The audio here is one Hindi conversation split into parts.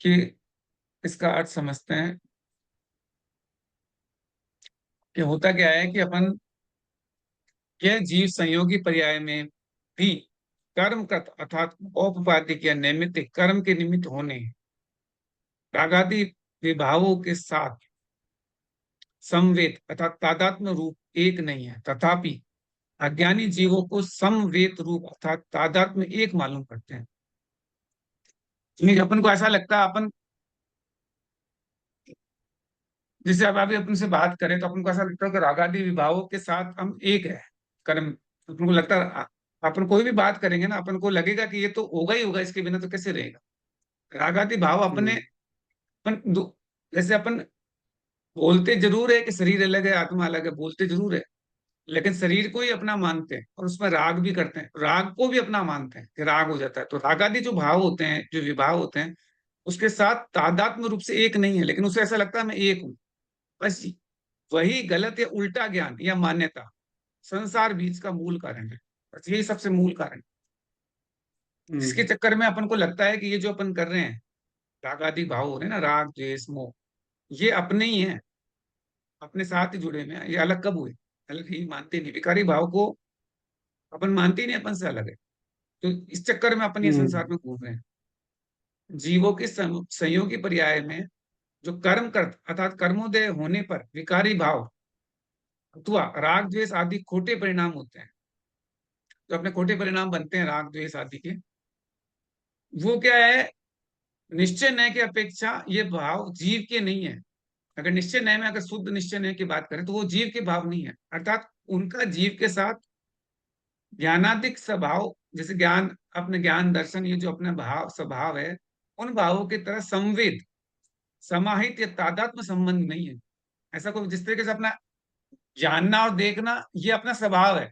कि इसका अर्थ समझते हैं कि होता क्या है कि अपन यह जीव संयोगी पर्याय में भी कर्म का अर्थात औपपादिक या नैमित्तिक कर्म के निमित्त होने रागादि विभावों के साथ समवेत अर्थात तादात्म्य रूप एक नहीं है, तथापि अज्ञानी जीवों को समवेत रूप अर्थात तादात्म्य एक मालूम करते हैं। यानी अपन को ऐसा लगता है, अपन जैसे अब अभी अपन से बात करें तो अपन को ऐसा लगता है कि रागादि विभावों के साथ हम एक है। कर्म अपन को लगता है अपन कोई भी बात करेंगे ना, अपन को लगेगा कि ये तो होगा ही होगा, इसके बिना तो कैसे रहेगा। रागादि भाव अपने हम्म। जैसे अपन बोलते जरूर है कि शरीर अलग है आत्मा अलग है, बोलते जरूर है, लेकिन शरीर को ही अपना मानते हैं और उसमें राग भी करते हैं, राग को भी अपना मानते हैं कि राग हो जाता है। तो रागादि जो भाव होते हैं, जो विभाव होते हैं, उसके साथ तादात्म्य रूप से एक नहीं है, लेकिन उसे ऐसा लगता है मैं एक हूं। बस वही गलत या उल्टा ज्ञान या मान्यता संसार बीज का मूल कारण है। बस यही सबसे मूल कारण है, जिसके हम्म। चक्कर में अपन को लगता है कि ये जो अपन कर रहे हैं, राग आदि भाव हो रहे हैं ना, राग द्वेष मोह, ये अपने ही हैं, अपने साथ ही जुड़े हुए हैं। ये अलग कब हुए? अलग ही मानते नहीं, विकारी भाव को अपन मानते ही नहीं अपन से अलग है। तो इस चक्कर में अपन ये हम्म। संसार में घूम रहे हैं। जीवों के संयोगी पर्याय में जो कर्म कर अर्थात कर्मोदय होने पर विकारी भाव अथवा राग द्वेष आदि खोटे परिणाम होते हैं, जो अपने खोटे परिणाम बनते हैं राग द्वेष आदि के, वो क्या है? निश्चय न्याय की अपेक्षा ये भाव जीव के नहीं है। अगर निश्चय न्याय में, अगर शुद्ध निश्चय न्याय की बात करें तो वो जीव के भाव नहीं है, अर्थात उनका जीव के साथ ज्ञानादिक स्वभाव, जैसे ज्ञान, अपने ज्ञान दर्शन, ये जो अपने भाव स्वभाव है, उन भावों की तरह संवेद समाहित या तादात्म्य संबंध नहीं है। ऐसा कोई जिस तरीके से अपना जानना और देखना ये अपना स्वभाव है,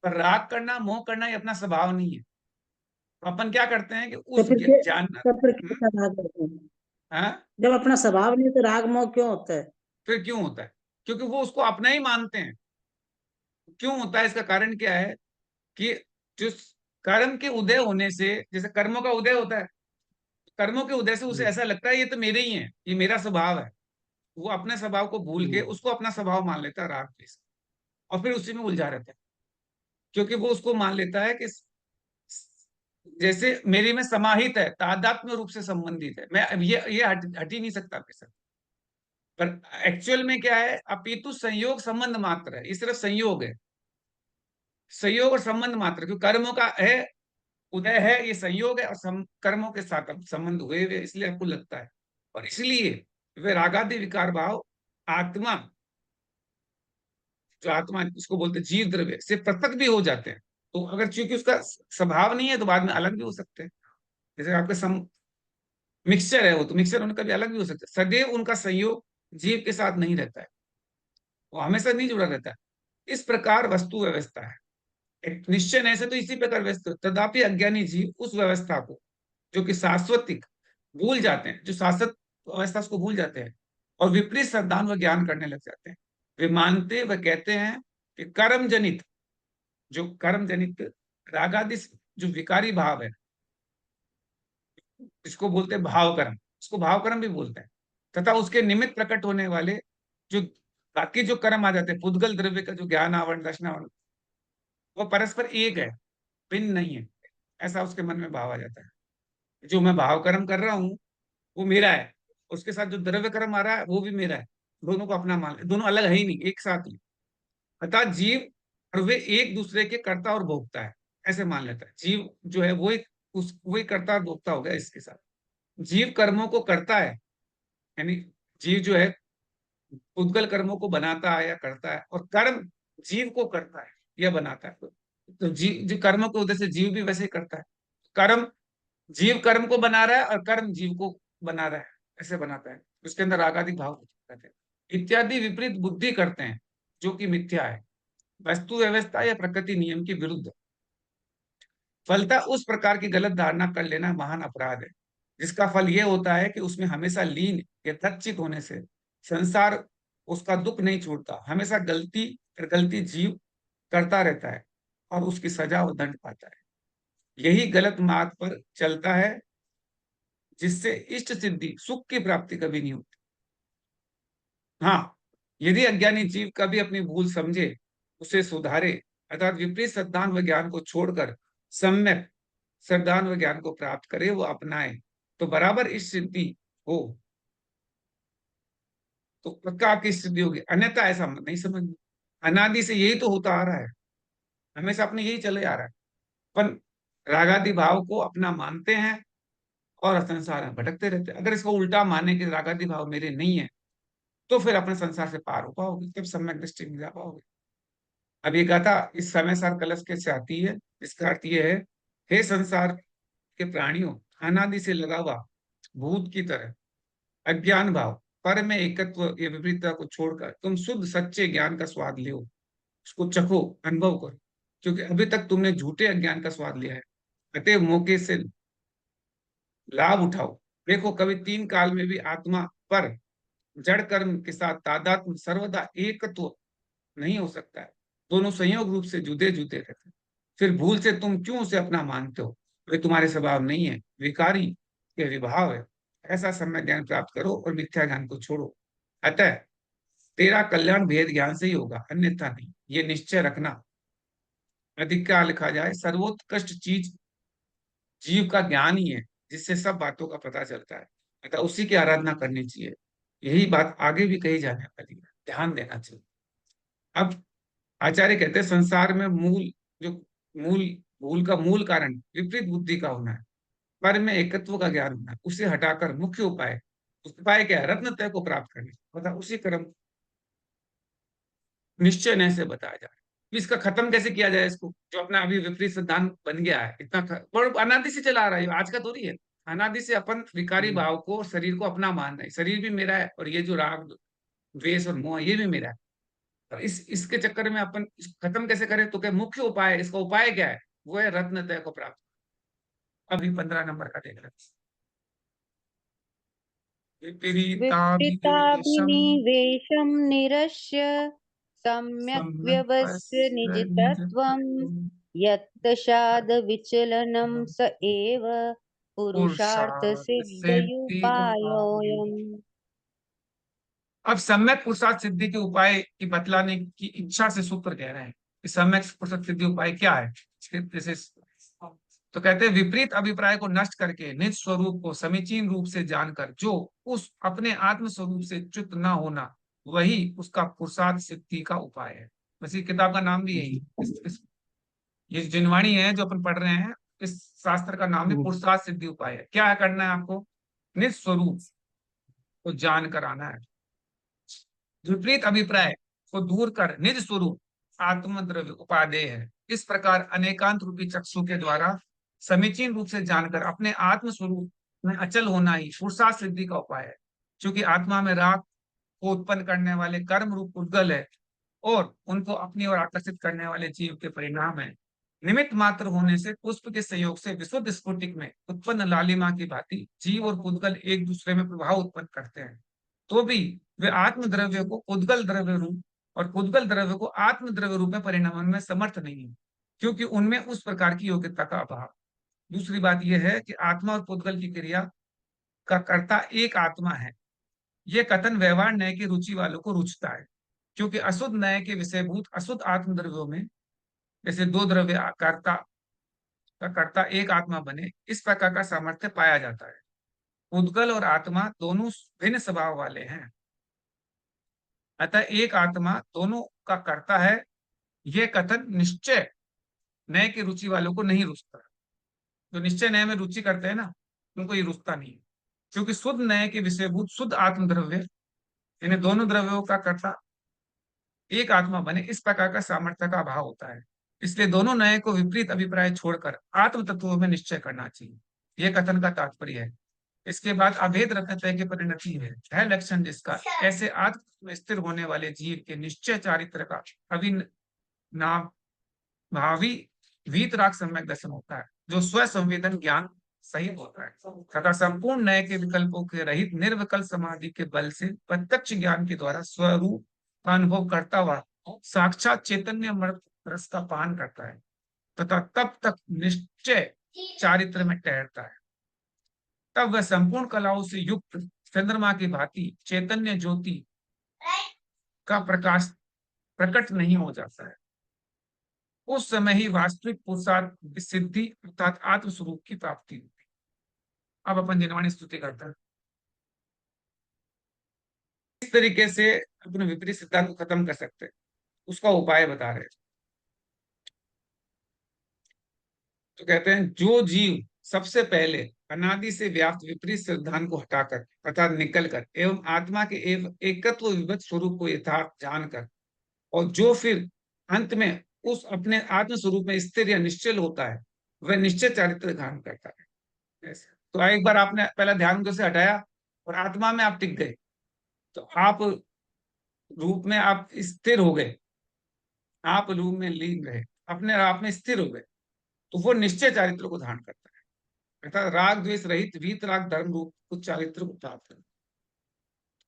पर राग करना मोह करना ये अपना स्वभाव नहीं है। तो अपन क्या करते हैं कि तो उस फिर जानना। तो फिर कैसा राग होता है? हाँ, जब अपना स्वभाव नहीं तो राग मोह क्यों होता है? फिर क्यों होता है? क्योंकि वो उसको अपना ही मानते हैं। क्यों होता है? इसका कारण क्या है कि जो कर्म के उदय होने से, जैसे कर्मों का उदय होता है, कर्मों के उदय से उसे हम्म। ऐसा लगता है ये तो मेरे ही है, ये मेरा स्वभाव है। वो अपने स्वभाव को भूल के हम्म। उसको अपना स्वभाव मान लेता है, राग द्वेष, और फिर उसी में उलझा रहता है। क्योंकि वो उसको मान लेता है कि जैसे मेरे में समाहित है, तादात्म्य रूप से संबंधित है, मैं अब ये हट ही नहीं सकता मेरे साथ। पर एक्चुअल में क्या है? अपितु संयोग संबंध मात्र है, ये सिर्फ संयोग है, संयोग और संबंध मात्र। क्योंकि कर्मों का है उदय है, ये संयोग है, और कर्मों के साथ अब संबंध हुए हुए, इसलिए आपको लगता है। और इसलिए वे रागादि विकार भाव आत्मा, जो आत्मा उसको बोलते हैं जीव द्रव्य से पृथक भी हो जाते हैं। तो अगर चूंकि उसका स्वभाव नहीं है तो बाद में अलग भी हो सकते हैं। जैसे आपके मिक्सचर है, वो तो मिक्सचर होने का भी अलग भी हो सकता है। सदैव उनका संयोग जीव के साथ नहीं रहता है, वो हमेशा नहीं जुड़ा रहता है। इस प्रकार वस्तु व्यवस्था है, एक निश्चय नहीं से तो इसी प्रकार व्यस्त। तथापि अज्ञानी जीव उस व्यवस्था को, जो कि शाश्वतिक, भूल जाते हैं, जो शाश्वत अवस्था उसको भूल जाते हैं और विपरीत श्रद्धान व ज्ञान करने लग जाते हैं। वे मानते व कहते हैं कि कर्म जनित, जो कर्म जनित रागादि जो विकारी भाव है, इसको बोलते हैं भाव कर्म, इसको भाव कर्म भी बोलते हैं, तथा उसके निमित्त प्रकट होने वाले जो बाकी जो कर्म आ जाते हैं, पुद्गल द्रव्य का जो ज्ञान आवरण दर्शन आवरण, वो परस्पर एक है, भिन्न नहीं है। ऐसा उसके मन में भाव आ जाता है, जो मैं भाव कर्म कर रहा हूँ वो मेरा है, उसके साथ जो द्रव्य कर्म आ रहा है वो भी मेरा है। दोनों को अपना मान, दोनों अलग है ही नहीं, एक साथ ही। अर्थात जीव और वे एक दूसरे के कर्ता और भोक्ता है, ऐसे मान लेता है। जीव जो है वो एक उस वही कर्ता और भोक्ता हो गया इसके साथ। जीव कर्मों को करता है, यानी जीव जो है उद्गल कर्मों को बनाता है या करता है, और कर्म जीव को करता है या बनाता है। तो जीव जो कर्मों के उद्देश्य से जीव भी वैसे ही करता है। कर्म, जीव कर्म को बना रहा है और कर्म जीव को बना रहा है, ऐसे बनाता है। उसके अंदर रागादिक भाव रहते हैं। इत्यादि विपरीत बुद्धि करते हैं, जो कि मिथ्या है, वस्तु व्यवस्था या प्रकृति नियम के विरुद्ध। फलता उस प्रकार की गलत धारणा कर लेना महान अपराध है, जिसका फल यह होता है कि उसमें हमेशा लीन या तच्चित होने से संसार उसका दुख नहीं छोड़ता, हमेशा गलती और गलती जीव करता रहता है और उसकी सजा और दंड पाता है। यही गलत मार्ग पर चलता है जिससे इष्ट सिद्धि सुख की प्राप्ति कभी नहीं होती। हाँ, यदि अज्ञानी जीव कभी अपनी भूल समझे, उसे सुधारे, अर्थात विपरीत सिद्धांत व ज्ञान को छोड़कर सम्यक सिद्धांत व ज्ञान को प्राप्त करे, वो अपनाए, तो बराबर इस सिद्धि हो, तो पक्का आपकी सिद्धि होगी। अन्यथा ऐसा मत नहीं समझना। अनादि से यही तो होता आ रहा है, हमेशा अपने यही चले आ रहा है। अपन रागादि भाव को अपना मानते हैं और संसार में भटकते रहते हैं। अगर इसको उल्टा माने कि रागादि भाव मेरे नहीं है, तो फिर अपने संसार से पार हो पाओगे, तब सम्यक दृष्टि में जा पाओगे। अब ये गाथा इस समय सार कलश के से आती है। इसका अर्थ ये है, हे संसार के प्राणियों, अनादि से लगा हुआ भूत की तरह अज्ञान भाव, पर में एकत्व ये विपरीतता को छोड़कर तुम शुद्ध सच्चे ज्ञान का स्वाद लो, उसको चखो, अनुभव करो, क्योंकि अभी तक तुमने झूठे अज्ञान का स्वाद लिया है। अतः मौके से लाभ उठाओ। देखो, कभी तीन काल में भी आत्मा पर जड़ कर्म के साथ तादात्म्य सर्वदा एकत्व नहीं हो सकता है। दोनों संयोग रूप से जुदे जुदे रहते हैं। फिर भूल से तुम क्यों उसे अपना मानते हो? वे तुम्हारे स्वभाव नहीं है, विकारी के विभाव है। ऐसा सम्यक ज्ञान प्राप्त करो और मिथ्या ज्ञान को छोड़ो। अतः तेरा कल्याण भेद ज्ञान से ही होगा, अन्यथा नहीं। ये निश्चय रखना। अधिक क्या लिखा जाए, सर्वोत्कृष्ट चीज जीव का ज्ञान ही है, जिससे सब बातों का पता चलता है। अतः उसी की आराधना करनी चाहिए। यही बात आगे भी कही जाने वाली है, ध्यान देना चाहिए। अब आचार्य कहते हैं, संसार में जो मूल भूल का मूल कारण विपरीत बुद्धि का होना है, पर में एकत्व का ज्ञान होना है। उसे हटाकर मुख्य उपाय, उस उपाय क्या है? रत्न तय को प्राप्त करने, मतलब उसी क्रम निश्चय न से बताया जा रहा है। इसका खत्म कैसे किया जाए? इसको जो अपना अभी विपरीत सिद्धांत बन गया है, इतना और अनादि से चला आ रहा है, आज का थोड़ी है। अनादि से अपन विकारी भाव को, शरीर को अपना मान रहे हैं। शरीर भी मेरा है, और ये जो राग द्वेष और मोह, ये भी मेरा है। और इसके चक्कर में अपन खत्म कैसे करें? तो क्या मुख्य उपाय है? इसका उपाय क्या है? वो है रत्न तय को प्राप्त। अभी 15 नंबर का देख रहे हैं। विपरीताभिनिवेशम विपरीताभिनिवेशं निरस्य सम्यक् व्यवस्य सम्यक् निजतत्त्वं यत्तशाद विचलनं स एव पुरुषार्थ पुरुषार्थ सिद्धि उपाय। सिद्धियुपायोऽयम्। अब सम्यक पुरुषार्थ सिद्धि के उपाय की बतलाने की इच्छा से सूत्र कह रहे हैं कि सम्यक पुरुषार्थ सिद्धि उपाय क्या है। जैसे तो कहते हैं, विपरीत अभिप्राय को नष्ट करके निज स्वरूप को समीचीन रूप से जानकर जो उस अपने आत्म स्वरूप से च्युत न होना, वही उसका पुरुषार्थ सिद्धि का उपाय है। वैसे किताब का नाम भी यही, ये जिनवाणी है जो अपन पढ़ रहे हैं, इस शास्त्र का नाम है पुरुषार्थ सिद्धि उपाय है। क्या करना है आपको? निज स्वरूप को जानकर आना है, विपरीत अभिप्राय को दूर कर निज स्वरूप आत्मद्रव्य उपादेय है। इस प्रकार अनेकांत रूपी चक्षु के द्वारा समीचीन रूप से जानकर अपने आत्म स्वरूप में अचल होना ही पुरुषार्थ सिद्धि का उपाय है। क्योंकि आत्मा में राग को उत्पन्न करने वाले कर्म रूप उद्गल है, और उनको अपनी ओर आकर्षित करने वाले जीव के परिणाम है। निमित्त मात्र होने से पुष्प के संयोग से विशुद्ध स्फुटिक में उत्पन्न लालिमा की भांति जीव और पुद्गल एक दूसरे में प्रभाव उत्पन्न करते हैं, तो भी वे आत्म द्रव्य को उद्गल द्रव्य रूप और उद्गल द्रव्य को आत्म द्रव्य रूप में परिणाम में समर्थ नहीं है, क्योंकि उनमें उस प्रकार की योग्यता का अभाव। दूसरी बात यह है कि आत्मा और पुद्गल की क्रिया का कर्ता एक आत्मा है। यह कथन व्यवहार न्याय की रुचि वालों को रुचता है, क्योंकि अशुद्ध न्याय के विषयभूत अशुद्ध आत्म द्रव्यों में, जैसे दो द्रव्य कर्ता का कर्ता एक आत्मा बने, इस प्रकार का सामर्थ्य पाया जाता है। उद्गल और आत्मा दोनों भिन्न स्वभाव वाले हैं, अतः एक आत्मा दोनों का कर्ता है। यह कथन निश्चय न्याय की रुचि वालों को नहीं रुचता। जो निश्चय न्याय में रुचि करते हैं ना, उनको ये रुचता नहीं है, क्योंकि शुद्ध न्याय के विषयभूत शुद्ध आत्म द्रव्य, यानी दोनों द्रव्यों का कर्ता एक आत्मा बने, इस प्रकार का सामर्थ्य का अभाव होता है। इसलिए दोनों न्याय को विपरीत अभिप्राय छोड़कर आत्म तत्वों में निश्चय करना चाहिए। यह कथन का तात्पर्य है। इसके बाद अभेद रत्नत्रय की परिणति है लक्षण जिसका ऐसे आत्म में स्थिर होने वाले जीव के निश्चय चारित्र का अविनाम भावी वीतराग सम्यक दर्शन होता है, जो स्व संवेदन ज्ञान सहित होता है, तथा संपूर्ण नए के विकल्पों के रहित निर्विकल्प समाधि के बल से प्रत्यक्ष ज्ञान के द्वारा स्वरूप का अनुभव करता हुआ साक्षात चैतन्य अमृत रस का पान करता है, तथा तब तक निश्चय चारित्र में ठहरता है। तब वह संपूर्ण कलाओं से युक्त चंद्रमा की भांति चैतन्य ज्योति का प्रकाश प्रकट नहीं हो जाता है। उस समय ही वास्तविक पुरुषार्थ की सिद्धि अर्थात आत्म स्वरूप की प्राप्ति होती है। अब अपन जिनवाणी स्तुति करते हैं। इस तरीके से अपने विपरीत सिद्धांत को खत्म कर सकते हैं, उसका उपाय बता रहे हैं। तो कहते हैं जो जीव सबसे पहले अनादि से व्याप्त विपरीत सिद्धांत को हटाकर अर्थात निकलकर एवं आत्मा के एवं एकत्व विभक्त स्वरूप को यथार्थ जानकर और जो फिर अंत में उस अपने आत्म स्वरूप में स्थिर या निश्चल होता है, वह निश्चय चारित्र धारण करता है। ऐसे तो एक बार आपने पहला ध्यान को से हटाया और आत्मा में आप टिक गए, तो आप रूप में आप स्थिर हो गए, आप रूप में लीन रहे, अपने आप में स्थिर हो गए, तो वो निश्चय चारित्र को धारण करता है। अर्थात राग द्वेष रहित वीतराग धर्म रूप उस चारित्र को प्राप्त करना,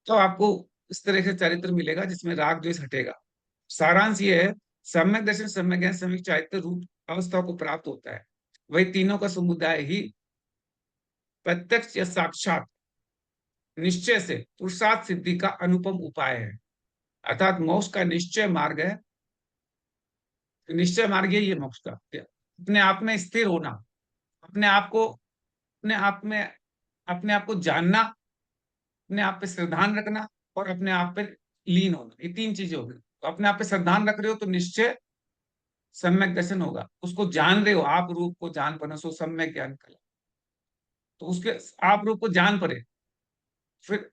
तो आपको इस तरह से चरित्र मिलेगा जिसमें राग द्वेष हटेगा। सारांश ये है, सम्यक दर्शन, सम्यक ज्ञान, सम्यक चारित्र रूप अवस्था को प्राप्त होता है। वही तीनों का समुदाय ही प्रत्यक्ष या साक्षात निश्चय से पुरुषार्थ सिद्धि का अनुपम उपाय है। अर्थात मोक्ष का निश्चय मार्ग है, निश्चय मार्ग यही है मोक्ष का, अपने आप में स्थिर होना, अपने आप को अपने आप को जानना, अपने आप पे श्रद्धान रखना और अपने आप पे लीन होना, ये तीन चीजें होगी। तो अपने आप पे श्रद्धान रख रहे हो तो निश्चय सम्यक दर्शन होगा, उसको जान रहे हो, आप रूप को जान पाना, सो सम्यक ज्ञान कला, तो उसके आप रूप को जान पड़े, फिर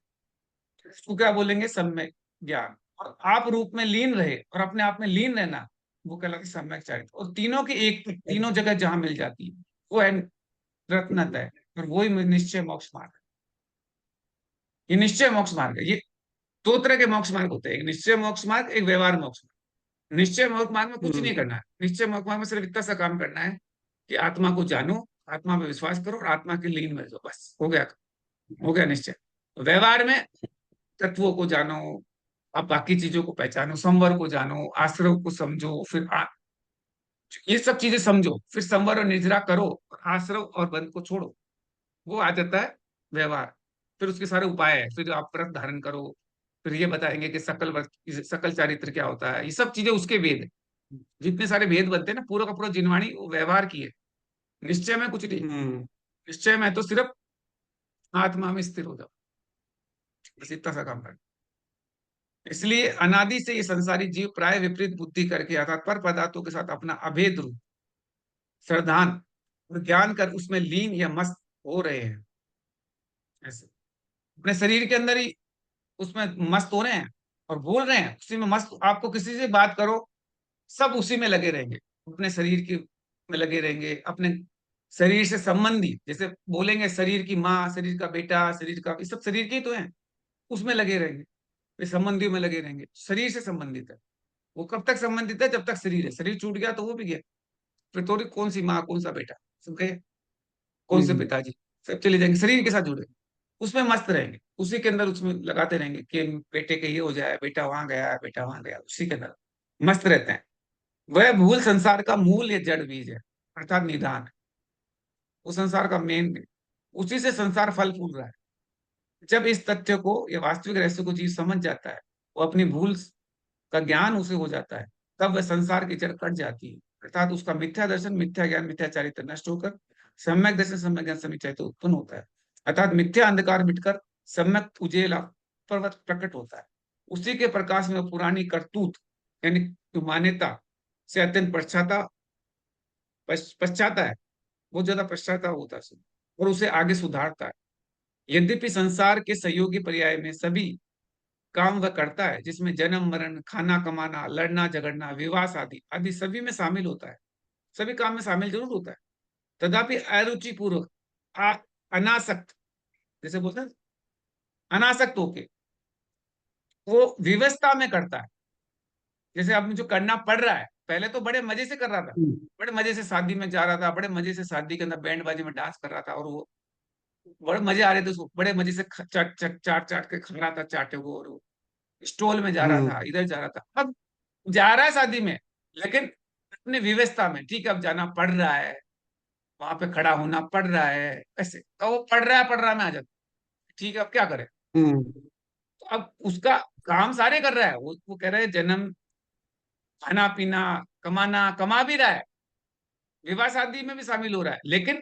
उसको क्या बोलेंगे, सम्यक ज्ञान। और आप रूप में लीन रहे और अपने आप में लीन रहना, वो कहलाती सम्यक चारित्र। और तीनों की एक तीनों जगह जहां मिल जाती है वो है रत्नतय, और वही निश्चय मोक्ष मार्ग। ये निश्चय मोक्ष मार्ग है। ये दो तरह के मोक्ष मार्ग होते हैं, एक निश्चय मोक्ष मार्ग, एक व्यवहार मोक्ष मार्ग। निश्चय मोक्ष मार्ग में कुछ नहीं करना है, निश्चय मोक्ष मार्ग में सिर्फ इतना सा काम करना है कि आत्मा को जानो, आत्मा पे विश्वास करो और आत्मा के लीन में जाओ, बस हो गया निश्चय। व्यवहार में तत्वों को जानो, आप बाकी चीजों को पहचानो, संवर को जानो, आश्रव को समझो, फिर ये सब चीजें समझो, फिर संवर और निद्रा करो, और आश्रव और बंध को छोड़ो, वो आ जाता है व्यवहार। फिर उसके सारे उपाय है, फिर आप व्रत धारण करो, फिर ये बताएंगे कि सकल व्रत, सकल चारित्र क्या होता है, ये सब चीजें उसके वेद है। जितने सारे भेद बनते हैं ना, पूरा का पूरा जिनवाणी वो व्यवहार की है, निश्चय में कुछ नहीं। निश्चय में तो सिर्फ आत्मा में स्थिर हो जाओ, बस इतना सा काम कर। इसलिए अनादि से ये संसारी जीव प्राय विपरीत बुद्धि करके अर्थात पर पदार्थों के साथ अपना अभेद रूप श्रद्धान और ज्ञान कर उसमें लीन या मस्त हो रहे हैं। ऐसे अपने शरीर के अंदर ही उसमें मस्त हो रहे हैं और बोल रहे हैं उसी में मस्त। आपको किसी से बात करो, सब उसी में लगे रहेंगे, अपने शरीर की में लगे रहेंगे, अपने शरीर से संबंधी, जैसे बोलेंगे शरीर की माँ, शरीर का बेटा, शरीर का, ये सब शरीर के ही तो हैं, उसमें लगे रहेंगे, वे संबंधियों में लगे रहेंगे, शरीर से संबंधित है। वो कब तक संबंधित है, जब तक शरीर है, शरीर छूट गया तो वो भी गया, फिर थोड़ी कौन सी माँ, कौन सा बेटा, सब गए, कौन से पिताजी, सब चले जाएंगे, शरीर के साथ जुड़े, उसमें मस्त रहेंगे, उसी के अंदर उसमें लगाते रहेंगे कि बेटे के ये हो जाए, बेटा वहां गया, बेटा वहां गया, उसी के अंदर मस्त रहते हैं। वह भूल संसार का मूल या जड़ बीज है, अर्थात निदान है, वो संसार का मेन, उसी से संसार फल फूल रहा है। जब इस तथ्य को या वास्तविक रहस्य को जीव समझ जाता है, वो अपनी भूल का ज्ञान उसे हो जाता है, तब वह संसार की जड़ कट जाती है, अर्थात उसका मिथ्या दर्शन, मिथ्या ज्ञान, मिथ्या चारित्र नष्ट होकर सम्यक दर्शन, सम्यक ज्ञान, सम्यक चारित्र उत्पन्न होता है। अर्थात मिथ्या अंधकार मिटकर सम्यक उजेला पर्वत प्रकट होता है। उसी के प्रकाश में पुरानी करतूत यानी मान्यता से अत्यंत पश्चाता है, बहुत ज्यादा पश्चाताप होता है और उसे आगे सुधारता है। यद्यपि संसार के सहयोगी पर्याय में सभी काम वह करता है जिसमें जन्म मरण, खाना कमाना, लड़ना झगड़ना, विवाह आदि आदि सभी में शामिल होता है, सभी काम में शामिल जरूर होता है, तथापि अरुचि पूर्वक अनासक्त, जैसे बोलते हैं अनासक्त होके वो व्यवस्था में करता है। जैसे अब जो करना पड़ रहा है, पहले तो बड़े मजे से कर रहा था, बड़े मजे से शादी में जा रहा था, बड़े मजे से शादी के अंदर बैंड बाजी में डांस कर रहा था, और वो बड़े मजे आ रहे थे उसको, बड़े मजे से चाट चाट चाट चाट के खा रहा था चाटे को, और वो स्टॉल में जा रहा था, इधर जा रहा था। अब जा रहा है शादी में, लेकिन अपनी व्यवस्था में, ठीक है अब जाना पड़ रहा है, वहां पे खड़ा होना पड़ रहा है ऐसे, तो वो पढ़ रहा है, मैं आ जाता। ठीक है, अब क्या करें? तो अब उसका काम सारे कर रहा है, वो कह रहे हैं जन्म, खाना पीना, कमाना, कमा भी रहा है, विवाह शादी में भी शामिल हो रहा है, लेकिन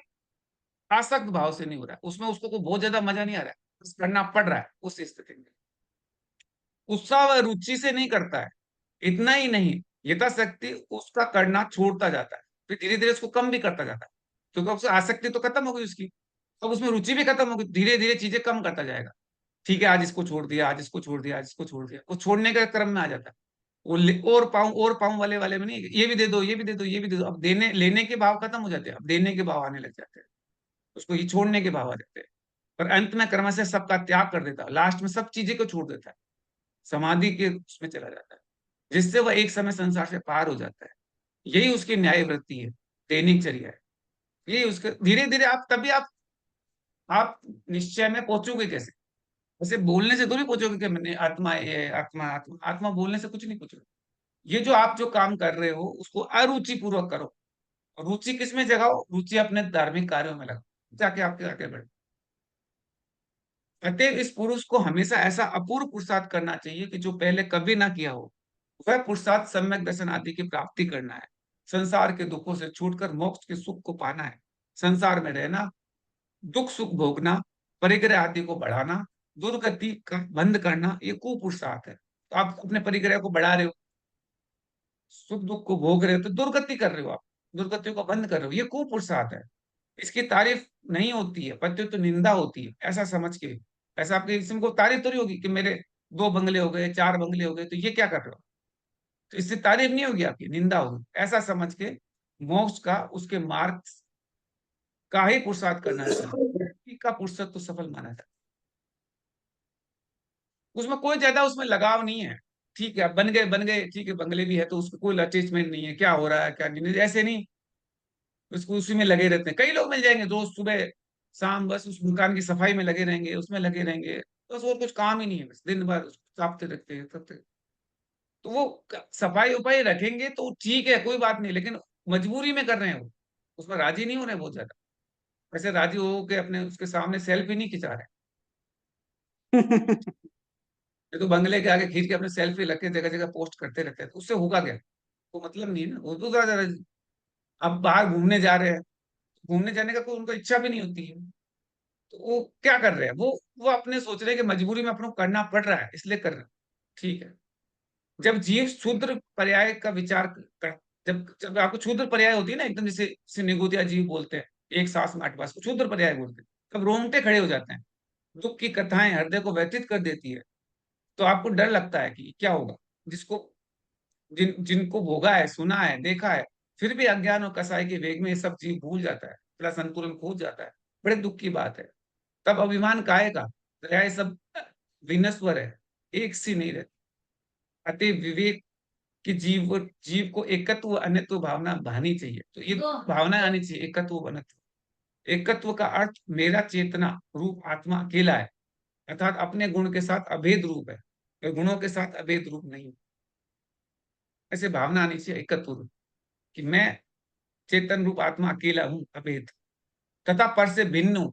आसक्त भाव से नहीं हो रहा है, उसमें उसको को बहुत ज्यादा मजा नहीं आ रहा है, बस करना पड़ रहा है उस स्थिति में। उत्साह व रुचि से नहीं करता है। इतना ही नहीं, यथाशक्ति उसका करना छोड़ता जाता है, फिर धीरे धीरे उसको कम भी करता जाता है, क्योंकि उसकी आसक्ति तो खत्म हो गई उसकी, अब उसमें रुचि भी खत्म हो गई, धीरे धीरे चीजें कम करता जाएगा। ठीक है, आज इसको छोड़ दिया, आज इसको छोड़ दिया, आज इसको छोड़ दिया, वो छोड़ने के क्रम में आ जाता है। और पाऊं वाले वाले में नहीं, ये भी दे दो, ये भी दे दो, ये भी दे दो, अब देने लेने के भाव खत्म हो जाते हैं, अब देने के भाव आने लग जाते हैं, उसको ये छोड़ने के भाव आ जाते हैं। पर अंत में क्रमशः सबका त्याग कर देता है, लास्ट में सब चीजें को छोड़ देता है, समाधि के उसमें चला जाता है, जिससे वह एक समय संसार से पार हो जाता है। यही उसकी न्याय वृत्ति है, दैनिक चर्या है। यही उसके धीरे धीरे आप तभी आप निश्चय में पहुंचोगे कैसे? ऐसे बोलने से थोड़ी पहुंचोगे कि मैंने आत्मा ये आत्मा आत्मा आत्मा, बोलने से कुछ नहीं पहुंचोगे। ये जो आप जो काम कर रहे हो उसको अरुचि पूर्वक करो, और रुचि किस में जगाओ? रुचि अपने धार्मिक कार्यों में लगाओ, जाके आपके आगे बढ़े। अतएव इस पुरुष को हमेशा ऐसा अपूर्व पुरुषार्थ करना चाहिए कि जो पहले कभी ना किया हो। वह पुरुषार्थ सम्यक दर्शन आदि की प्राप्ति करना है, संसार के दुखों से छूटकर मोक्ष के सुख को पाना है, संसार में रहना, दुख सुख भोगना, परिग्रह आदि को बढ़ाना, दुर्गति का बंद करना, ये कुपुरुषार्थ है। तो आप अपने परिग्रह को बढ़ा रहे हो, सुख दुख को भोग रहे हो, तो दुर्गति कर रहे हो, आप दुर्गतियों को बंद कर रहे हो, ये कुपुरुषार्थ है। इसकी तारीफ नहीं होती है, पत्य तो निंदा होती है, ऐसा समझ के। ऐसा आपके इसमें को तारीफ थोड़ी होगी कि मेरे 2 बंगले हो गए, 4 बंगले हो गए, तो ये क्या कर रहे हो? तो इससे तारीफ नहीं होगी, आपकी निंदा होगी, ऐसा समझ के मोक्ष का, उसके मार्ग का ही पुरुषार्थ करना चाहिए। व्यक्ति का पुरुषार्थ तो सफल माना जाता है, उसमें कोई ज्यादा उसमें लगाव नहीं है। ठीक है, बन गए, ठीक है, बंगले भी है तो उसको कोई अटैचमेंट नहीं है, क्या हो रहा है क्या नहीं, ऐसे नहीं, उसको उसी में लगे रहते हैं। कई लोग मिल जाएंगे रोज सुबह शाम, बस उस मकान की सफाई में लगे रहेंगे, उसमें लगे रहेंगे, बस और कुछ काम ही नहीं है, बस दिन भर उसको साफते रखते हैं करते। तो वो सफाई उफाई रखेंगे तो ठीक है, कोई बात नहीं, लेकिन मजबूरी में कर रहे हैं वो, उसमें राजी नहीं हो रहे बहुत ज्यादा। वैसे राजी हो के अपने उसके सामने सेल्फी नहीं खिंचा रहे, ये तो बंगले के आगे खींच के अपने सेल्फी रख के जगह जगह पोस्ट करते रहते हैं, तो उससे होगा क्या? तो मतलब नहीं है ना, वो तो ज्यादा। अब बाहर घूमने जा रहे हैं, घूमने जाने का कोई उनका इच्छा भी नहीं होती है, तो वो क्या कर रहे हैं? वो अपने सोच रहे हैं कि मजबूरी में अपने को करना पड़ रहा है इसलिए कर रहे हैं। ठीक है, जब जीव शूद्र पर्याय का विचार कर, जब जब आपको क्षुद्र पर्याय होती है ना, एकदम जैसे निगोदिया जीव बोलते हैं, एक सांस में 8 बार, क्षुद्र पर्याय बोलते हैं, तब रोंगटे खड़े हो जाते हैं। दुख की कथाएं हृदय को व्यथित कर देती है, तो आपको डर लगता है कि क्या होगा। जिसको जिनको भोगा है, सुना है, देखा है, फिर भी अज्ञान और कसाई के वेग में ये सब जीव भूल जाता है, अपना संतुलन खो जाता है। बड़े दुख की बात है। तब अभिमान काहे का? दया ये सब विनस्वर है, एक सी नहीं रहती। अतः विवेक कि जीव को एकत्व अन्यत्व भावना भानी चाहिए, तो ये भावना आनी चाहिए, एकत्व अनत्व। एकत्व का अर्थ मेरा चेतना रूप आत्मा अकेला है, अर्थात अपने गुण के साथ अभेद रूप है, और गुणों के साथ अभेद रूप नहीं। ऐसे भावना आनी चाहिए एकत्व रूप, कि मैं चेतन रूप आत्मा अकेला हूं, अभेद, तथा पर से भिन्न हूं,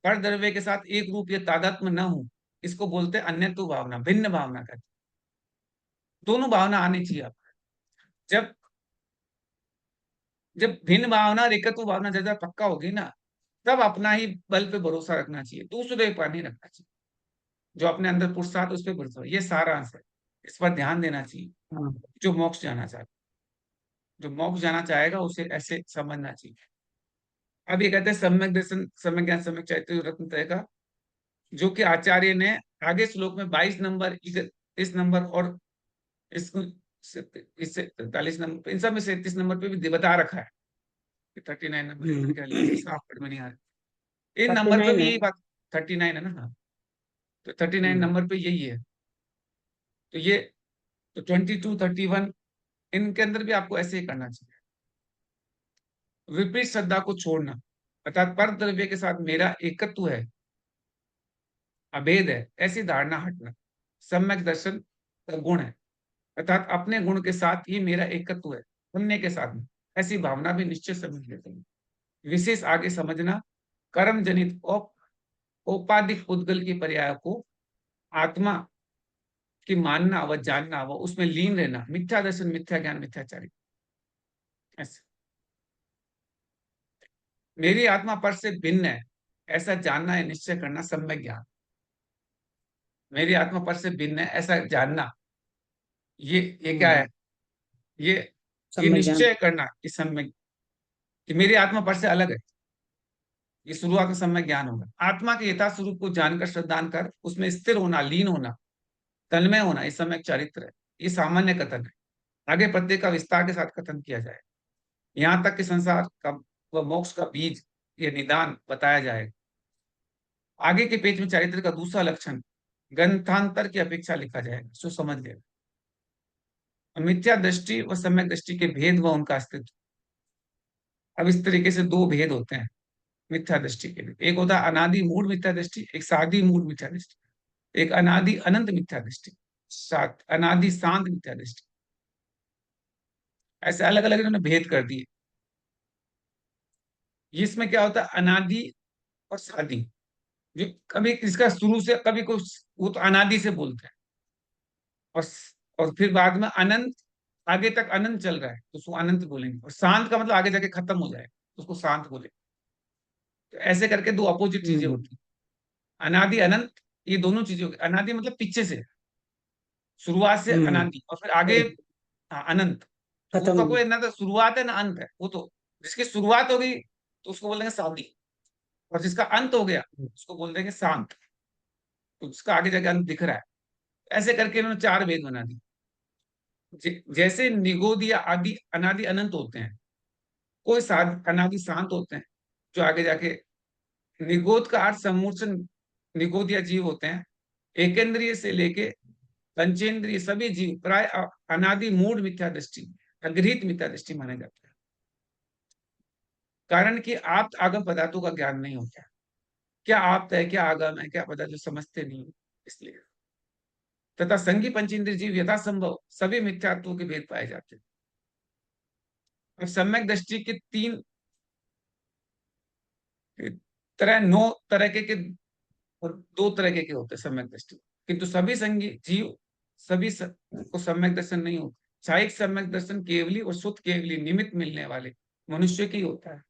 पर द्रव्य के साथ एक रूप या तादात्म्य न हूं। इसको बोलते हैं अन्यत्व भावना, भिन्न भावना कहते हैं। दोनों भावना आनी चाहिए आप। जब जब भिन्न भावना और एकत्व भावना ज्यादा पक्का होगी ना, तब अपना ही बल पे भरोसा रखना चाहिए, दूसरे पर नहीं रखना चाहिए। जो अपने अंदर पुरुषार्थ, उस पर भरोसा, ये सारांश है। इस पर ध्यान देना चाहिए। हाँ। जो मोक्ष जाना चाहता, जो मोक्ष जाना चाहेगा उसे ऐसे समझना चाहिए। अब ये कहते हैं सम्यक दर्शन, सम्यक ज्ञान, सम्यक चैतन्य रत्नत्रय का, जो कि आचार्य ने आगे श्लोक में 22 नंबर, 31 नंबर और इससे 43 नंबर, इन सब में से 31 नंबर पे भी बता रखा है। 39 नंबर क्या लिखा है, साफ पढ़ में नहीं आ रहा। इन नंबर पे 39 भी है। यही बात, 39 है ना? हाँ, तो 39 नंबर पे यही है। तो ये, तो 22, 31, इनके अंदर भी आपको ऐसे ही करना चाहिए। विपरीत श्रद्धा को छोड़ना, अर्थात पर द्रव्य के साथ मेरा एकत्व है, अभेद है, ऐसी धारणा हटना सम्यक दर्शन का गुण है। अर्थात अपने गुण के साथ ही मेरा एकत्व है, अन्य के साथ नहीं। ऐसी भावना भी निश्चय समझ लेते हैं। विशेष आगे समझना, कर्म जनित औपाधिक पुद्गल की पर्याय को आत्मा की मानना व जानना व उसमें लीन रहना, मिथ्या दर्शन, मिथ्या ज्ञान, मिथ्याचारी। ऐसे मेरी आत्मा पर से भिन्न है ऐसा जानना या निश्चय करना सम्यक ज्ञान। मेरी आत्मा पर से भिन्न है ऐसा जानना, ये क्या है? ये सम्यक ज्ञान। निश्चय करना कि सम्यक, कि मेरी आत्मा पर से अलग है, ये शुरुआत में सम्यक ज्ञान होगा। आत्मा के यथा स्वरूप को जानकर श्रद्धान कर उसमें स्थिर होना, लीन होना, तन्मय होना, ये सम्यक चरित्र है। ये सामान्य कथन है, आगे प्रत्येक का विस्तार के साथ कथन किया जाए, यहाँ तक कि संसार का व मोक्ष का बीज, ये निदान बताया जाएगा। आगे के पेज में चरित्र का दूसरा लक्षण ग्रंथांतर की अपेक्षा लिखा जाएगा, सो समझ लेना। मिथ्या दृष्टि व सम्यक दृष्टि के भेद व उनका अस्तित्व। अब इस तरीके से दो भेद होते हैं मिथ्या दृष्टि के लिए। एक होता है अनादि मूल मिथ्या दृष्टि, एक सादी मूल मिथ्या दृष्टि, एक अनादि अनंत मिथ्या दृष्टि, सात अनादि शांत मिथ्या दृष्टि। ऐसे अलग अलग इन्होंने भेद कर दिए। इसमें क्या होता है, अनादि और सादी। जो कभी इसका शुरू से कभी कुछ, वो तो अनादि से बोलते हैं, और और फिर बाद में अनंत, आगे तक अनंत चल रहा है तो उसको अनंत बोलेंगे। और शांत का मतलब आगे जाके खत्म हो जाए तो उसको शांत बोलेंगे। तो ऐसे करके दो अपोजिट चीजें होती हैं, अनादि अनंत। ये दोनों चीजें होगी। अनादि मतलब पीछे से, शुरुआत से अनादि, और फिर आगे अनंत। तो उसका खत्म। कोई ना तो शुरुआत है ना अंत है। वो तो जिसकी शुरुआत हो गई तो उसको बोल देंगे शादी, और जिसका अंत हो गया उसको बोल देंगे शांत। तो जिसका आगे जाके अंत दिख रहा है। ऐसे करके इन्होंने चार भेद बना दिए। जैसे निगोदिया आदि अनादि अनंत होते हैं, कोई साध अनादि शांत होते हैं जो आगे जाके, निगोद का अर्थ समूर्छन निगोदिया जीव होते हैं। एकेंद्रिय से लेके पंचेंद्रिय सभी जीव प्राय अनादि मूढ़ मिथ्या दृष्टि, अगृहित मिथ्या दृष्टि माने जाते हैं। कारण कि आप आगम पदार्थों का ज्ञान नहीं होता है। क्या आप है, क्या आगम है, क्या पदार्थ, जो समझते नहीं हो, इसलिए। तथा संगी पंचेंद्रिय जीव यथासंभव सभी मिथ्यात्वों के भेद पाए जाते हैं। अब सम्यक दृष्टि के तीन तरह, नौ तरह के और दो तरह के होते हैं सम्यक दृष्टि। किंतु सभी संगी जीव सभी को सम्यक दर्शन नहीं होता। क्षायिक सम्यक दर्शन केवली और शुद्ध केवली निमित्त मिलने वाले मनुष्य की होता है।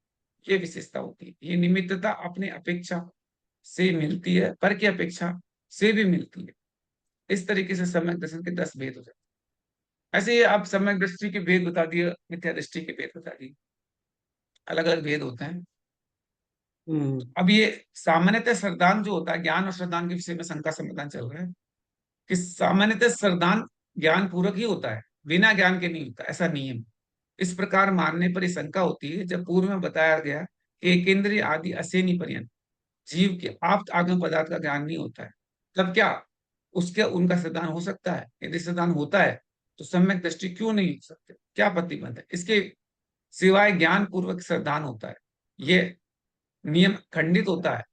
ये विशेषता होती है। ये निमित्तता अपनी अपेक्षा से मिलती है, पर की अपेक्षा से भी मिलती है। इस तरीके से सम्यक दर्शन के 10 भेद हो जाते हैं। ऐसे ही आप सम्यक दृष्टि के भेद बता दिए, मिथ्या दृष्टि के भेद बता दिए, अलग अलग भेद होते हैं। अब ये सामान्यतः श्रद्धान जो होता है, ज्ञान और श्रद्धान के विषय में शंका समाधान चल रहा है कि सामान्यतः श्रद्धान ज्ञान पूर्वक ही होता है, बिना ज्ञान के नहीं होता, ऐसा नियम। इस प्रकार मानने पर ये शंका होती है जब पूर्व में बताया गया कि एकेंद्रिय आदि असेनी पर्यंत जीव के आप्त आगम पदार्थ का ज्ञान नहीं होता है, तब क्या उसके उनका श्रद्धान हो सकता है? यदि श्रद्धान होता है तो सम्यक दृष्टि क्यों नहीं हो सकते? क्या प्रतिबंध है? इसके सिवाय ज्ञान पूर्वक श्रद्धान होता है, ये नियम खंडित होता है।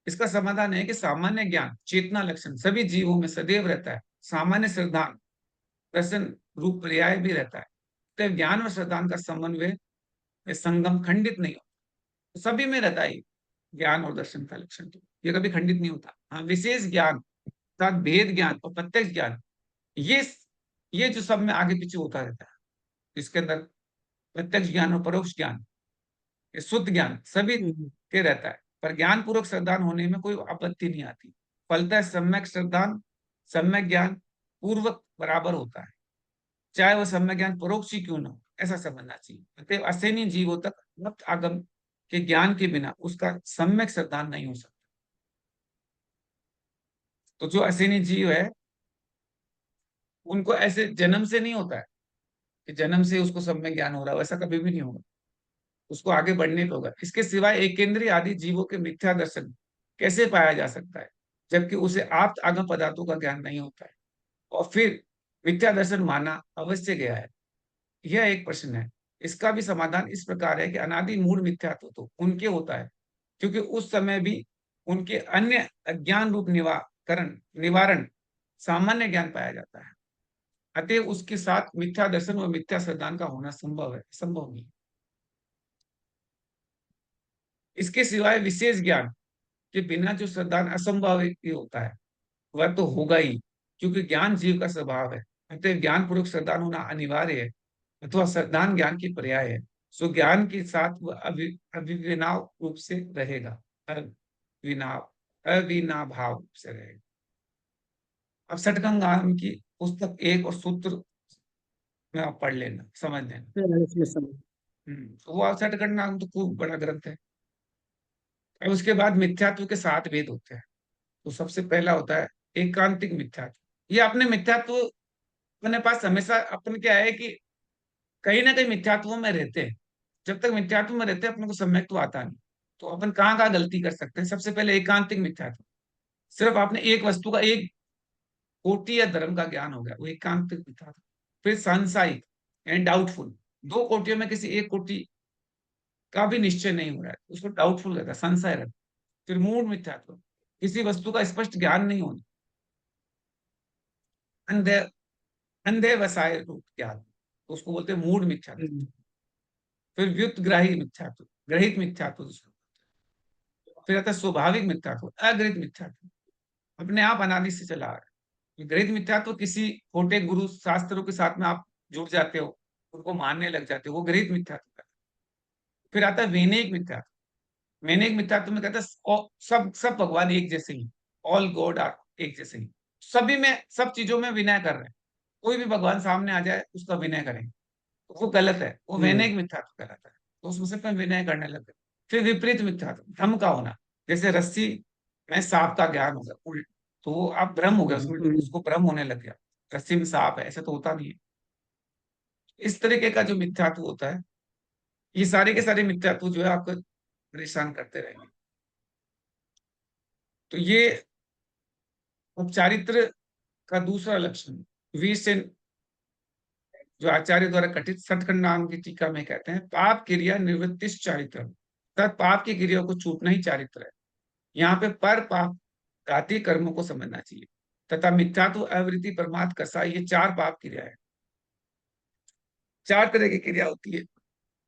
इसका समाधान है कि सामान्य ज्ञान चेतना लक्षण सभी जीवों में सदैव रहता है, सामान्य श्रद्धान दर्शन रूप पर्याय भी रहता है। तो ज्ञान और श्रद्धान का समन्वय, संगम खंडित नहीं होता, तो सभी में रहता है ज्ञान और दर्शन का लक्षण। तो ये कभी खंडित नहीं होता। हाँ, विशेष ज्ञान अर्थात भेद ज्ञान और प्रत्यक्ष ज्ञान, ये ये जो सब में आगे पीछे होता रहता है। इसके अंदर प्रत्यक्ष ज्ञान और परोक्ष ज्ञान, ये शुद्ध ज्ञान सभी के रहता है। पर ज्ञान पूर्वक श्रद्धान होने में कोई आपत्ति नहीं आती। फलतः सम्यक श्रद्धान सम्यक ज्ञान पूर्वक बराबर होता है, चाहे वह सम्यक ज्ञान परोक्ष ही क्यों न हो, ऐसा समझना चाहिए। अतएव असेनी जीवों तक मुक्त आगम के ज्ञान के बिना उसका सम्यक श्रद्धान नहीं हो सकता। तो जो असेनी जीव है उनको ऐसे जन्म से नहीं होता है कि जन्म से उसको सम्यक ज्ञान हो रहा हो, ऐसा कभी भी नहीं होगा। उसको आगे बढ़ने पे होगा। इसके सिवाय एक केंद्रीय आदि जीवों के मिथ्या दर्शन कैसे पाया जा सकता है जबकि उसे आप्त आगम पदार्थों का ज्ञान नहीं होता है, और फिर मिथ्या दर्शन माना अवश्य गया है? यह एक प्रश्न है। इसका भी समाधान इस प्रकार है कि अनादि मूल मिथ्यात्व तो उनके होता है क्योंकि उस समय भी उनके अन्य अज्ञान रूप निवारण सामान्य ज्ञान पाया जाता है। अतः उसके साथ मिथ्या दर्शन व मिथ्या श्रद्धान का होना संभव है, संभव नहीं। इसके सिवाय विशेष ज्ञान के बिना जो श्रद्धान असंभव ही होता है वह तो होगा ही, क्योंकि ज्ञान जीव का स्वभाव है। अतः ज्ञान पूर्वक श्रद्धान होना अनिवार्य है, अथवा श्रद्धान ज्ञान की पर्याय है। सो ज्ञान के साथ वह अविनाव रूप से रहेगा, अविनाव अविनाभाव रूप से रहेगा। अब षटगंगाम की पुस्तक 1 और सूत्र में आप पढ़ लेना, समझ लेना। 43 में समझ। तो वो षटगंगाम तो खूब बड़ा ग्रंथ है। अब उसके बाद मिथ्यात्व के 7 भेद होते हैं। तो सबसे पहला होता है एकांतिक मिथ्यात्व। ये अपने मिथ्यात्व अपने पास हमेशा अपन क्या है कि कहीं ना कहीं मिथ्यात्व में रहते हैं। जब तक मिथ्यात्व में रहते हैं अपने को सम्यक तो आता नहीं। तो अपन कहाँ कहाँ गलती कर सकते हैं? सबसे पहले एकांतिक मिथ्यात्व। सिर्फ आपने एक वस्तु का एक कोटि या धर्म का ज्ञान हो गया, वो एकांतिक मिथ्यात्व। फिर सांसारिक एंड डाउटफुल, 2 कोटियों में किसी एक कोटि का भी निश्चय नहीं हो रहा है, उसको डाउटफुल रहता है, संशय रहता है। फिर मूढ़ मिथ्यात्व, किसी वस्तु का स्पष्ट ज्ञान नहीं होना, अंधे अंधे वसाय रूप ज्ञान, उसको बोलते हैं मूढ़ मिथ्यात्व। फिर व्युत्ग्राही मिथ्यात्व, ग्रहित मिथ्यात्व जिसको। फिर आता है स्वाभाविक मिथ्यात्व, अग्रहित मिथ्यात्व, अपने आप अनादि से चला आ रहा है। ग्रहित मिथ्यात्व किसी खोटे गुरु शास्त्रों के साथ में आप जुड़ जाते हो, उनको मानने लग जाते हो, वो ग्रहित मिथ्यात्व है। फिर आता है वैनिक मिथ्यात्व। वैनिक मिथ्यात्व में कहता है सब सब भगवान एक जैसे ही, ऑल गॉड आर एक जैसे ही, सभी में सब चीजों में विनय कर रहे हैं। कोई भी भगवान सामने आ जाए उसका विनय करेंगे, तो वो गलत है, वो वैनिक मिथ्यात्व कहलाता है। तो उसमें से अपन विनय करने लगे। फिर विपरीत मिथ्यात्व, भ्रम का होना, जैसे रस्सी में सांप का ज्ञान होगा उल्ट, तो वो आप भ्रम हो गया, उसमें उसको भ्रम होने लग गया, रस्सी में सांप है, ऐसा तो होता नहीं है। इस तरीके का जो मिथ्यात्व होता है, ये सारे के सारे मिथ्यात्व जो है आपको परेशान करते रहेंगे। तो ये चारित्र का दूसरा लक्षण, वीर सेन जो आचार्य द्वारा कथित सतखंड नाम की टीका में कहते हैं, पाप क्रिया निवृत्तिश चारित्र, तब पाप की क्रिया को छूटना ही चारित्र है। यहाँ पे पर पाप घाती कर्मों को समझना चाहिए, तथा मिथ्यात्व अवृत्ति प्रमाद कसा, ये 4 पाप क्रिया है। 4 तरह की क्रिया होती है,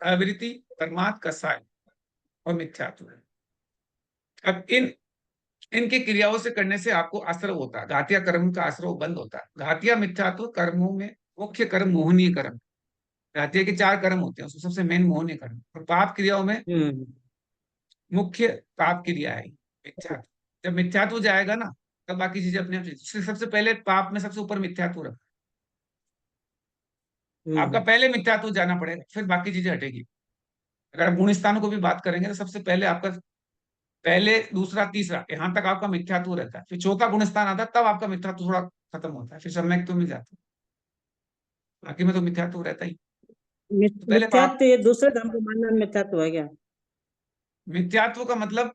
अवृत्ति, प्रमाद, कसाय और मिथ्यात्व। अब इनकी क्रियाओं से करने से आपको आश्रव होता है, घातिया कर्म का आश्रव बंद होता है। घातिया मिथ्यात्व कर्मों में मुख्य कर्म मोहनीय कर्म, घातिया के 4 कर्म होते हैं, उसमें सबसे मेन मोहनीय कर्म। और पाप क्रियाओं में मुख्य पाप क्रिया है मिथ्यात्व। जब मिथ्यात्व जाएगा ना, तब बाकी चीजें अपने आप सबसे पहले पाप में सबसे ऊपर मिथ्यात्व रखा। आपका पहले मिथ्यात्व जाना पड़ेगा, फिर बाकी चीजें हटेगी। अगर आप गुण स्थानों को भी बात करेंगे तो सबसे पहले आपका पहले, दूसरा, तीसरा, यहाँ तक आपका मिथ्यात्व रहता है। फिर चौथा गुण स्थान आता है, तब आपका मिथ्यात्व थोड़ा खत्म होता है, फिर सम्यक तो मिल जाता है। बाकी में तो मिथ्यात्व रहता ही। तो पहले पाप, मिथ्यात्व, ये दूसरे धर्म को मानना मिथ्यात्व है क्या? मिथ्यात्व का मतलब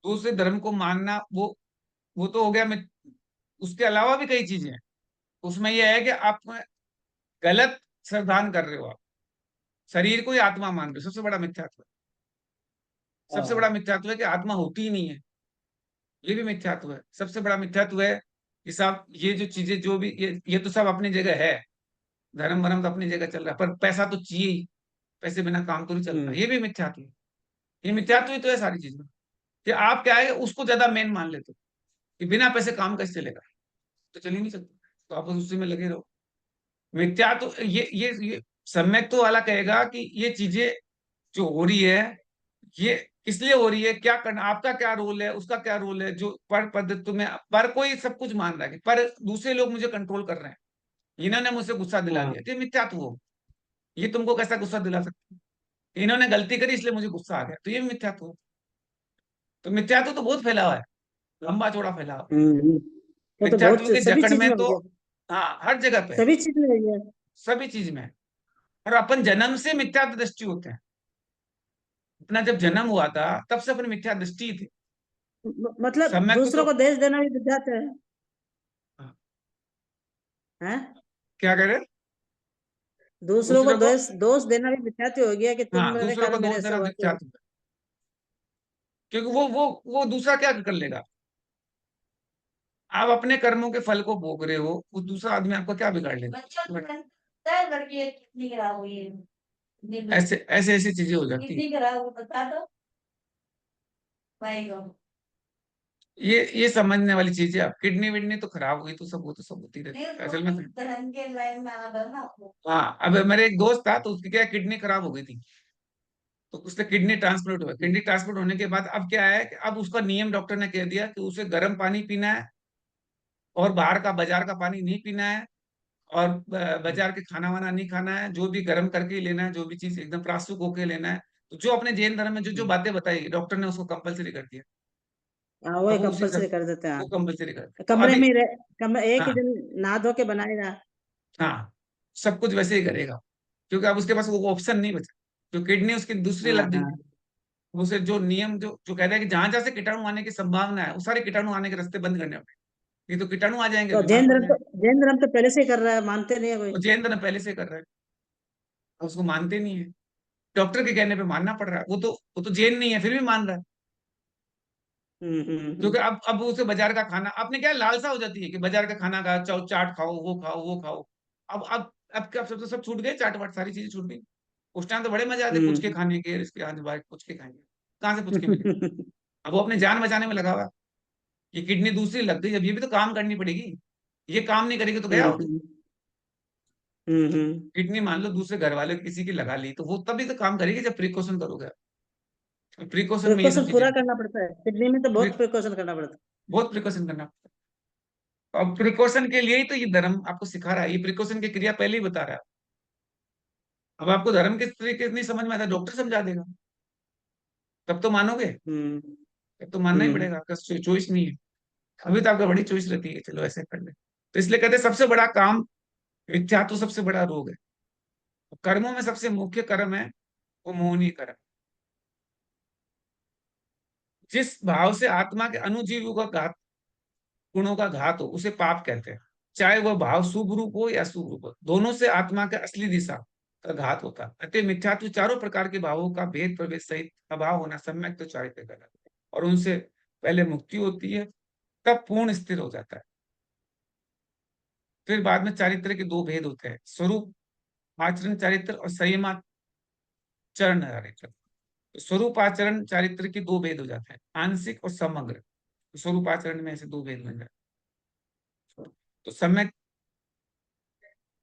दूसरे धर्म को मानना, वो तो हो गया। उसके अलावा भी कई चीजें हैं। उसमें यह है कि आप गलत श्रद्धान कर रहे हो, आप शरीर को ही आत्मा मान रहे हो, सबसे बड़ा मिथ्यात्व है। सबसे बड़ा मिथ्यात्व है कि आत्मा होती ही नहीं है, ये भी मिथ्यात्व है। सबसे बड़ा मिथ्यात्व है कि साहब ये जो चीजें जो भी ये तो सब अपनी जगह है, धर्म वरम तो अपनी जगह चल रहा है, पर पैसा तो चाहिए ही, पैसे बिना काम तो नहीं चलता, ये भी मिथ्यात्व है। ये मिथ्यात्व ही तो है सारी चीजें, कि आप क्या है उसको ज्यादा मेन मान लेते हो कि बिना पैसे काम कैसे चलेगा, तो चल ही नहीं सकता, तो आप उसी में लगे रहो। मिथ्यात्व ये सम्यक वाला कहेगा कि ये चीजें जो हो रही है, ये इसलिए हो रही है, क्या करना, आपका क्या रोल है, उसका क्या रोल है, जो पर पद्धति में पर कोई सब कुछ मान रहा है कि पर दूसरे लोग मुझे कंट्रोल कर रहे हैं, इन्होंने मुझसे गुस्सा दिला दिया, तो ये मिथ्यात्व हो। ये तुमको कैसा गुस्सा दिला सकते हैं? इन्होंने गलती करी इसलिए मुझे गुस्सा आ गया, तो ये भी मिथ्यात्व हो। तो मिथ्यात्व तो बहुत फैला हुआ है, लंबा चौड़ा फैला हुआ है। वो तो मिथ्यात्व बहुत की सभी जकड़ चीज में में हो तो, गया, हाँ, हर जगह पे, सभी चीज में हो गया। सभी चीज में। और अपन जन्म से मिथ्या दृष्टि होते हैं। अपना जब जन्म हुआ था तब से अपनी मिथ्या दृष्टि थी। मतलब सम्यक दूसरों तो, को देश देना भी विद्यात है, हाँ, हैं? क्या कह रहे हैं? दूसरों को दूसरे को, दोष दोष देना भी विद्यात हो गया कि तुम हाँ, मेरे दूसरों को कारण मेरे दोष ऐसा देना हुआ तो। मिथ्यात्व है। क्योंकि वो दूसरा क्या कर लेगा? आप अपने कर्मों के फल को भोग रहे हो, वो दूसरा आदमी आपको क्या बिगाड़ लेगा? ऐसे ऐसे ऐसी चीजें हो जाती है। ये समझने वाली चीज है। अब किडनी विडनी तो खराब हुई तो सब, वो तो सब होती रहती है असल में हाँ, अब मेरे एक दोस्त था तो उसकी क्या किडनी खराब हो गई थी, तो उससे किडनी ट्रांसप्लांट हुआ। किडनी ट्रांसप्लांट होने के बाद अब क्या है कि अब उसका नियम डॉक्टर ने कह दिया कि उसे गर्म पानी पीना है, और बाहर का बाजार का पानी नहीं पीना है, और बाजार के खाना वाना नहीं खाना है, जो भी गर्म करके ही लेना है, जो भी चीज एकदम प्रासुक होके लेना है। तो जो अपने जैन धर्म में जो जो बातें बताई डॉक्टर ने उसको कंपलसरी कर दिया। हाँ, वो अब वो उसी कंपलसरी कर देते हैं। वो कंपलसरी कर दिया। तो कमरे अभी में एक ही हाँ दिन नहा धो के बनाएगा। हाँ, सब कुछ वैसे ही करेगा, क्योंकि अब उसके पास वो ऑप्शन नहीं बचा। जो किडनी उसकी दूसरी हाँ लग गई, हाँ। उसे जो नियम जो जो कहता है कि जहां जहां से कीटाणु आने की संभावना है, वो सारे कीटाणु आने के रास्ते बंद करने होंगे। नहीं तो कीटाणु आ जाएंगे, तो बीमार पड़ जाएंगे। जैन धर्म तो पहले से ही कर रहा है, मानते नहीं है कोई। और जैन धर्म पहले से कर रहा है, अब उसको मानते नहीं है। डॉक्टर के कहने पे मानना पड़ रहा है। वो तो जैन नहीं है फिर भी मान रहा है, क्योंकि अब उसे बाजार का खाना, आपने क्या लालसा हो जाती है कि बाजार का खाना खा, चाट खाओ, वो खाओ, वो खाओ। अब क्या, सब तो सब छूट गए, चाट वाट सारी चीजें छूट गई। उस टाइम तो बड़े मजे आते पुचके हम्म। खाने के, इसके आज बाइक पुचके खाएंगे। कहाँ से पुचके मिले? अब वो अपनी जान बचाने में लगा हुआ है। ये किडनी दूसरी लग गई, अब ये भी तो काम करनी पड़ेगी। ये काम नहीं करेगी तो गया हो। हम्म। किडनी मान लो दूसरे घर वाले किसी की लगा ली, तो वो तभी तो काम करेगी जब प्रिकॉशन करोगे। प्रिकॉशन में ये सब प्रिकॉशन चीजें, पूरा करना पड़ता है, किडनी में तो बहुत प्रिकॉशन करना पड़ता बहुत प्रिकॉशन करना पड़ता है। अब प्रिकॉशन के लिए ही तो ये धर्म आपको सिखा रहा है, ये प्रिकॉशन की क्रिया पहले ही बता रहा है। अब आपको धर्म किस तरीके से नहीं समझ में आता, डॉक्टर समझा देगा, तब तो मानोगे। है। तब तो मानना ही हम्म। पड़ेगा, आपका चॉइस नहीं है। अभी तो आपका बड़ी चॉइस रहती है, चलो ऐसे कर ले। तो इसलिए कहते हैं सबसे बड़ा काम, मिथ्या तो सबसे बड़ा रोग है। कर्मों में सबसे मुख्य कर्म है वो मोहनी कर्म। जिस भाव से आत्मा के अनुजीवों का घात, गुणों का घात हो, उसे पाप कहते हैं। चाहे वह भाव शुभ रूप हो या शुभ रूप हो, दोनों से आत्मा का असली दिशा का घात होता है। अतः मिथ्यात्व चारों प्रकार के भावों का भेद प्रवेश सहित अभाव होना सम्यक तो चारित्र्य का लक्षण है। और उनसे पहले मुक्ति होती है, तब पूर्ण स्थिर हो जाता है। फिर बाद में चारित्र्य के दो भेद होते हैं, स्वरूप आचरण चारित्र और संयमाचरण चारित्र। तो स्वरूप आचरण चारित्र के दो भेद हो जाते हैं, आंशिक और समग्र। तो स्वरूप आचरण में ऐसे दो भेद बन जाते हैं। तो सम्यक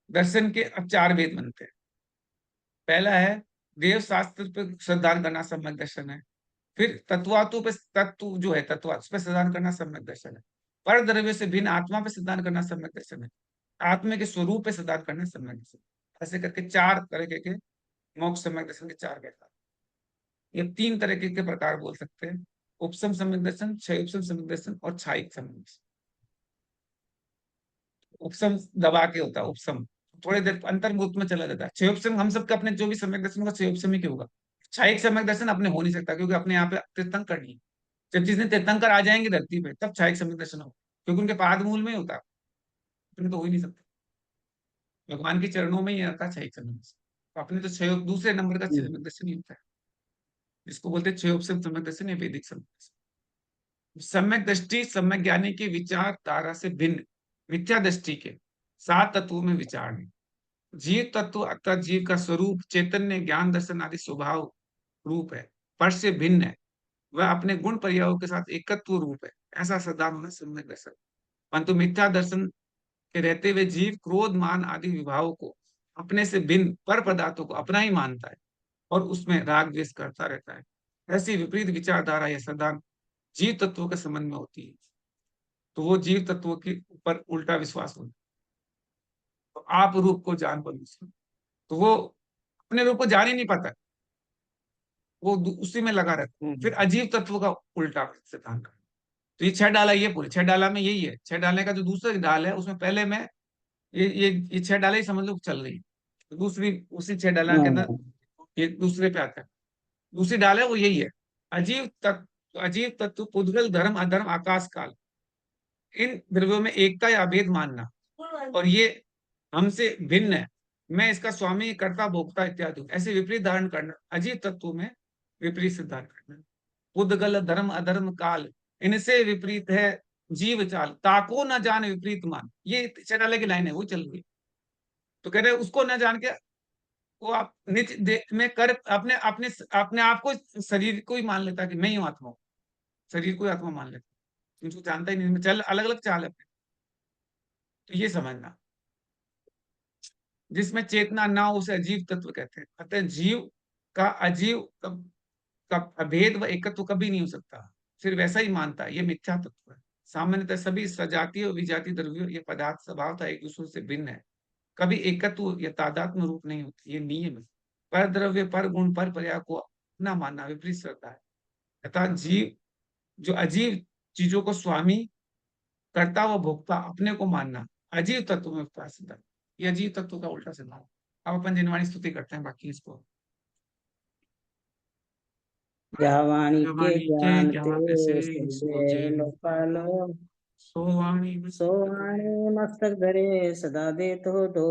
दर्शन के अब चार भेद बनते हैं। पहला है देव शास्त्र पे श्रद्धान करना, सम्यक दर्शन है। फिर तत्वातु पे, तत्व जो है तत्व उस पर श्रद्धान करना सम्यक दर्शन है। पर द्रव्य से भिन्न आत्मा पे श्रद्धान करना सम्यक दर्शन है। आत्मा के स्वरूप पे श्रद्धान करना सम्यक दर्शन। ऐसे करके चार तरह के मोक्ष सम्यक दर्शन के चार भेद। ये तीन तरह के प्रकार बोल सकते हैं, उपसम सम्यक दर्शन, क्षय उपसम सम्यक दर्शन और छायिक सम्यक दर्शन। उपसम दबा के होता है, उपसम थोड़ी देर अंतर्मुख में चला जाता है। क्षय उपसम हम सबका अपने जो भी सम्यक दर्शन होगा क्षय उपसम ही क्यों होगा। छायिक सम्यक दर्शन अपने हो नहीं सकता, क्योंकि अपने यहाँ पे तीर्थंकर नहीं है। जब जिस दिन तीर्थंकर आ जाएंगे धरती पे तब छायिक सम्यक दर्शन होगा, क्योंकि उनके पाद मूल में ही होता है, अपने तो हो ही नहीं सकता। भगवान के चरणों में ही आता है छायिक सम्यक दर्शन। तो अपने तो क्षय दूसरे नंबर का सम्यक दर्शन ही होता है, जिसको बोलते हैं क्षय उपसम सम्यक दर्शन या वैदिक सम्यक दर्शन। सम्यक दृष्टि सम्यक ज्ञानी की विचारधारा से भिन्न मिथ्या दृष्टि के सात तत्वों में विचार है। जीव तत्व अर्थात जीव का स्वरूप चैतन्य ज्ञान दर्शन आदि स्वभाव रूप है, पर से भिन्न है। वह अपने गुण पर्यायों के साथ एकत्व रूप है, ऐसा सिद्धांत होना सम्यक दर्शन। परंतु मिथ्या दर्शन के रहते हुए जीव क्रोध मान आदि विभावों को अपने से भिन्न पर पदार्थों को अपना ही मानता है और उसमें राग द्वेष करता रहता है। ऐसी विपरीत विचारधारा या सिद्धांत जीव तत्वों के संबंध में होती है, तो वो जीव तत्वों के ऊपर उल्टा विश्वास होता है। तो आप रूप को जान पर, तो वो अपने रूप को जान ही नहीं पाता, वो उसी में लगा रहता है। फिर अजीव तत्व का उल्टा सिद्धांत। तो ये छह डाला, ये पूरे छह डाला में यही है। छह डाले का जो दूसरा डाल है उसमें पहले में ये छह डाले ही समझ लो चल रही है। तो दूसरी उसी छह डाला के अंदर ये दूसरे पे आता है। दूसरी डाल है वो यही है, अजीव तत्व पुद्गल धर्म अधर्म आकाश काल, इन द्रव्यों में एकता या अभेद मानना, और ये हमसे भिन्न है, मैं इसका स्वामी कर्ता भोक्ता इत्यादि ऐसे विपरीत धारण करना, अजीव तत्वों में विपरीत सिद्धांत करना। पुद्गल धर्म अधर्म काल, इनसे विपरीत है जीव चाल, ताको न जान विपरीत मान। ये चैटाले की लाइन है, वो चल रही है। तो कह रहे उसको न जान के वो आप नित्य में कर अपने अपने अपने आप को शरीर को ही मान लेता कि मैं ही आत्मा हूं। शरीर को ही आत्मा मान लेते हैं, उसको जानता ही नहीं, चल अलग अलग चाल है अपने। तो ये समझना, जिसमें चेतना ना हो उसे अजीव तत्व कहते हैं। अतः जीव का अजीव का अभेद व एकत्व कभी नहीं हो सकता, फिर वैसा ही मानता है, ये मिथ्या तत्व है। सामान्यतः सभी सजातीय और विजातीय द्रव्यों ये पदार्थ स्वभावतः एक दूसरे से भिन्न है, कभी एकत्व या तादात्म्य रूप नहीं होती, ये नियम है। पर द्रव्य, पर गुण, पर पर्याय को अपना मानना विपरीत श्रद्धा है। अतः जीव जो अजीव चीजों को स्वामी, कर्ता व भोक्ता अपने को मानना अजीव तत्व में उपासित है। ये अजीव तत्व का उल्टा सिद्धांत। अब अपन जिनवाणी स्तुति करते हैं, बाकी इसको वाणी के वाणी के ज्ञान ज्ञान से ते सोजे लोकालो सोवाणी सोवाणी मस्तक धरे सदा दे तो दो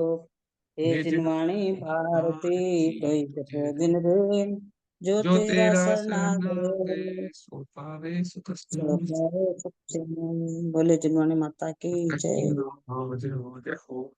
हे जिनवाणी भारती कोई कठो दिन रे जो जो तेरा तेरा शरणागत सो पावे सुख सो पावे सच्चे मन। बोले जिनवाणी माता की जय। जय हो।